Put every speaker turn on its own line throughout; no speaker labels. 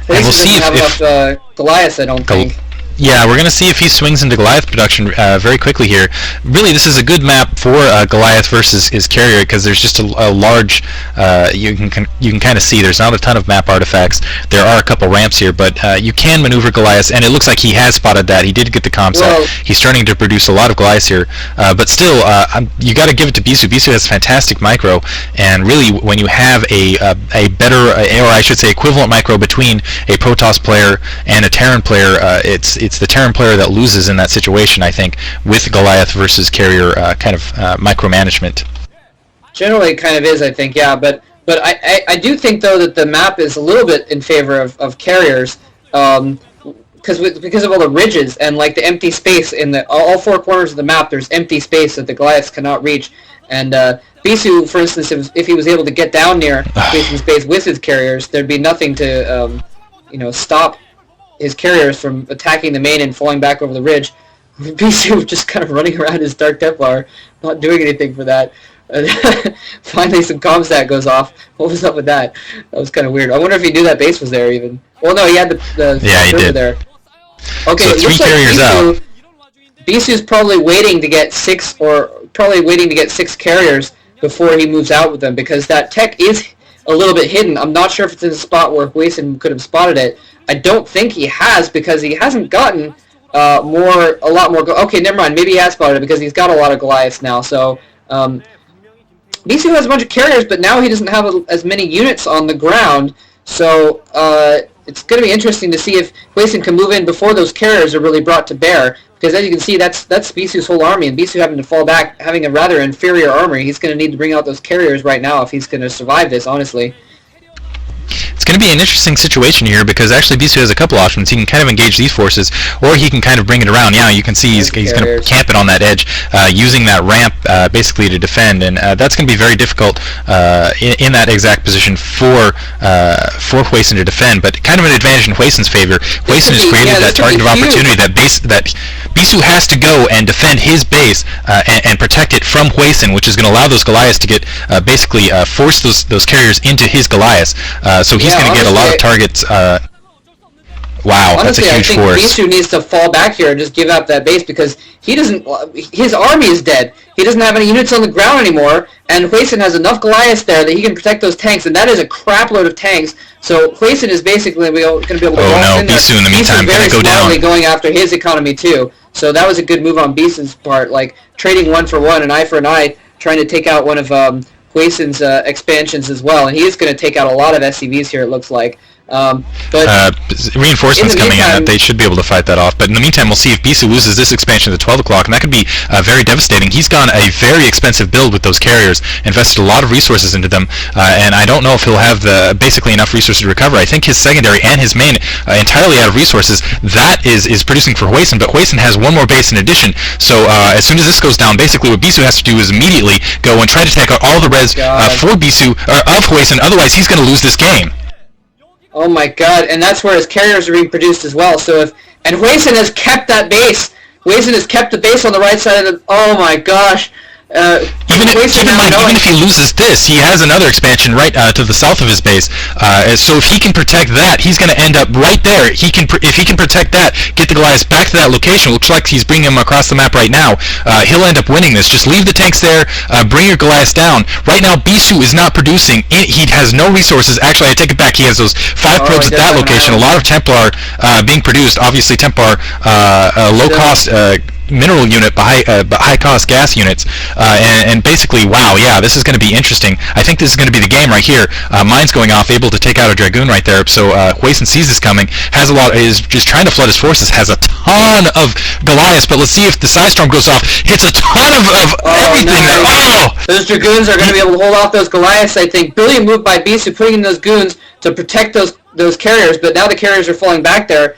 And we'll see
doesn't have enough Goliath, I don't think.
Yeah, we're going to see if he swings into Goliath production very quickly here. Really, this is a good map for Goliath versus his carrier because there's just a large. You can kind of see there's not a ton of map artifacts. There are a couple ramps here, but you can maneuver Goliath, and it looks like he has spotted that. He did get the comms out. He's starting to produce a lot of Goliaths here, but still, you got to give it to Bisu. Bisu has fantastic micro, and really, when you have a better, or I should say, equivalent micro between a Protoss player and a Terran player, it's the Terran player that loses in that situation, I think, with Goliath versus carrier kind of micromanagement.
Generally, it kind of is, I think, yeah. But I do think, though, that the map is a little bit in favor of carriers because of all the ridges and like the empty space in all four corners of the map. There's empty space that the Goliaths cannot reach. And Bisu, for instance, if he was able to get down near Hwasin's base with his carriers, there'd be nothing to stop his carriers from attacking the main and falling back over the ridge. Bisu just kind of running around his Dark Templar, not doing anything for that. Finally, some comstat goes off. What was up with that? That was kind of weird. I wonder if he knew that base was there even. Well, no, he had the
he did.
There. Okay,
so
it looks
3 carriers
like
out.
Bisu's probably waiting to get 6 carriers before he moves out with them because that tech is a little bit hidden. I'm not sure if it's in a spot where Hwasin could have spotted it. I don't think he has because he hasn't gotten a lot more. Okay, never mind. Maybe he has spotted it because he's got a lot of Goliaths now. So Bisu has a bunch of carriers, but now he doesn't have as many units on the ground. So it's going to be interesting to see if Hwasin can move in before those carriers are really brought to bear. Because as you can see, that's Bisu's whole army, and Bisu having to fall back, having a rather inferior army. He's going to need to bring out those carriers right now if he's going to survive this, honestly.
It's going to be an interesting situation here because actually Bisu has a couple options. He can kind of engage these forces, or he can kind of bring it around. Yeah, you can see he's going to camp it on that edge, using that ramp basically to defend, and that's going to be very difficult in that exact position for Hwasin to defend. But kind of an advantage in Hwasin's favor. Hwasin has created that target of opportunity that Bisu has to go and defend his base and protect it from Hwasin, which is going to allow those Goliaths to get basically force those carriers into his Goliaths. So he's going to get a lot of targets. Wow,
honestly,
that's a huge force.
Bisu needs to fall back here and just give up that base because he doesn't. His army is dead. He doesn't have any units on the ground anymore, and Hwasin has enough Goliaths there that he can protect those tanks, and that is a crap load of tanks. So Hwasin is basically going to be able to walk in there.
Bisu in the meantime going to go down.
Going after his economy too. So that was a good move on Bisu's part, like trading 1 for 1, an eye for an eye, trying to take out one of Hwasin's expansions as well, and he's going to take out a lot of SCVs here, it looks like. But
reinforcements coming in, they should be able to fight that off. But in the meantime, we'll see if Bisu loses this expansion at 12 o'clock, and that could be very devastating. He's gone a very expensive build with those carriers, invested a lot of resources into them, and I don't know if he'll have basically enough resources to recover. I think his secondary and his main entirely out of resources. That is producing for Hwasin, but Hwasin has one more base in addition. So as soon as this goes down, basically what Bisu has to do is immediately go and try to take out all the res for Bisu of Hwasin. Otherwise, he's going to lose this game.
Oh my god, and that's where his carriers are being produced as well. So and Hwasin has kept that base. Hwasin has kept the base on the right side of the... Oh my gosh.
Even if he loses this, he has another expansion right to the south of his base. So if he can protect that, he's going to end up right there. If he can protect that, get the Goliaths back to that location. Looks like he's bringing them across the map right now. He'll end up winning this. Just leave the tanks there. Bring your Goliaths down. Right now, Bisu is not producing. He has no resources. Actually, I take it back. He has those 5 probes at that location. A lot of Templar being produced. Obviously, Templar low-cost... mineral unit, but high-cost gas units, and basically, wow, yeah, this is going to be interesting. I think this is going to be the game right here. Mine's going off, able to take out a Dragoon right there, so Hwasin sees this coming, is just trying to flood his forces, has a ton of Goliaths, but let's see if the Psystorm goes off, hits a ton of everything there. Oh!
Those Dragoons are going to be able to hold off those Goliaths, I think. Brilliant move by Bisu, putting in those goons to protect those carriers, but now the carriers are falling back there.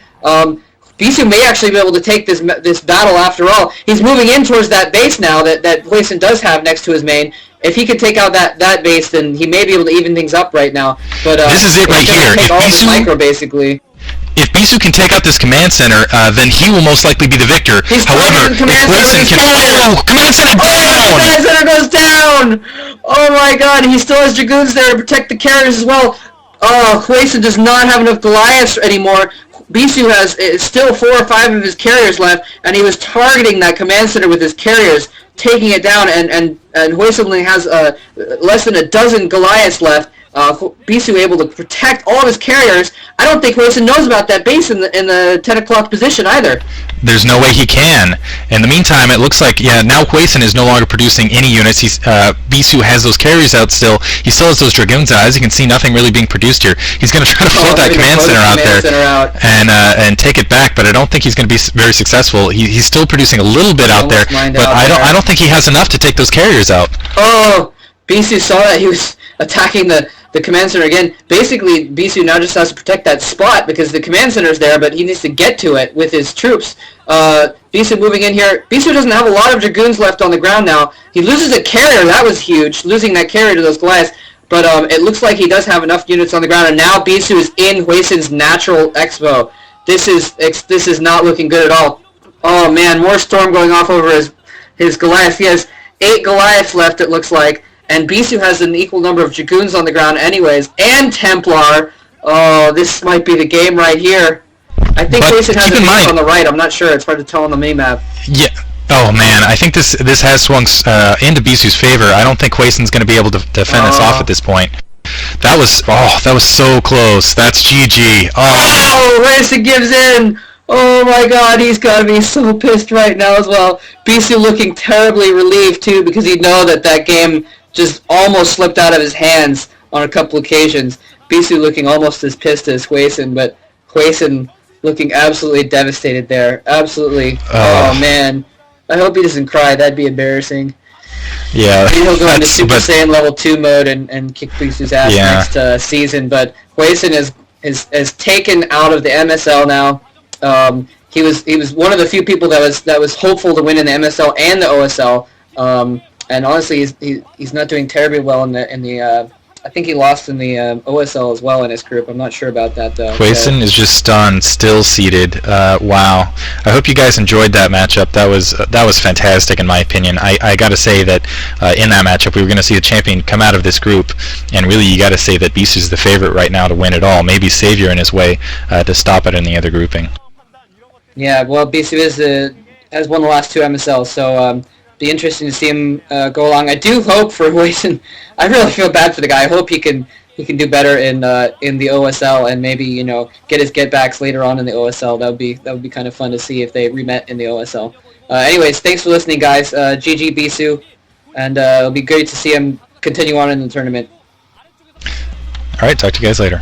Bisu may actually be able to take this battle after all. He's moving in towards that base now that Hwasin does have next to his main. If he can take out that base, then he may be able to even things up right now. But
this is it right here.
Take all this micro, basically.
If Bisu can take out this command center, then he will most likely be the victor. However, if Hwasin can... Oh, command center down!
Command center goes down! Oh my god, he still has Dragoons there to protect the carriers as well. Oh, Hwasin does not have enough Goliaths anymore. Bisu has still 4 or 5 of his carriers left, and he was targeting that command center with his carriers, taking it down, and Hwasin only has less than a dozen Goliaths left. Bisu able to protect all of his carriers. I don't think Hwasin knows about that base in the 10 o'clock position either.
There's no way he can. In the meantime, it looks like, now Hwasin is no longer producing any units. Bisu has those carriers out still. He still has those Dragoons out. As you can see, nothing really being produced here. He's going to try to float that command center out there and take it back, but I don't think he's going to be very successful. He's still producing a little bit out there, but I don't think he has enough to take those carriers out.
Oh, Bisu saw that. He was attacking the command center again. Basically, Bisu now just has to protect that spot because the command center is there, but he needs to get to it with his troops. Bisu moving in here. Bisu doesn't have a lot of Dragoons left on the ground now. He loses a carrier. That was huge, losing that carrier to those Goliaths. But it looks like he does have enough units on the ground, and now Bisu is in Hwasin's natural expo. This is not looking good at all. Oh man, more storm going off over his Goliaths. He has 8 Goliaths left, it looks like. And Bisu has an equal number of Dragoons on the ground anyways, and Templar. Oh, this might be the game right here. I think Hwasin has a base on the right. I'm not sure. It's hard to tell on the mini-map.
Yeah. Oh, man. I think this has swung into Bisu's favor. I don't think Hwasin's going to be able to defend this off at this point. That was so close. That's GG.
Oh, Hwasin gives in. Oh my god, he's got to be so pissed right now as well. Bisu looking terribly relieved, too, because he'd know that game just almost slipped out of his hands on a couple occasions. Bisu looking almost as pissed as Hwasin, but Hwasin looking absolutely devastated there. Absolutely. Oh, man. I hope he doesn't cry. That'd be embarrassing.
Yeah.
Maybe he'll go into Super Saiyan Level 2 mode and kick Bisu's ass next season, but Hwasin is taken out of the MSL now. He was one of the few people that was hopeful to win in the MSL and the OSL. And honestly, he's not doing terribly well in the I think he lost in the OSL as well in his group. I'm not sure about that though.
Hwasin is just stunned, still seated. Wow. I hope you guys enjoyed that matchup. That was fantastic in my opinion. I got to say that in that matchup we were going to see the champion come out of this group, and really you got to say that Bisu is the favorite right now to win it all. Maybe Savior in his way to stop it in the other grouping. Yeah,
well, Bisu has won the last 2 MSLs, so be interesting to see him go along. I do hope for Hwasin. I really feel bad for the guy. I hope he can do better in the OSL and maybe get his get-backs later on in the OSL. That would be kind of fun to see if they remet in the OSL. Anyways, thanks for listening, guys. GG Bisu, and it'll be great to see him continue on in the tournament.
All right, talk to you guys later.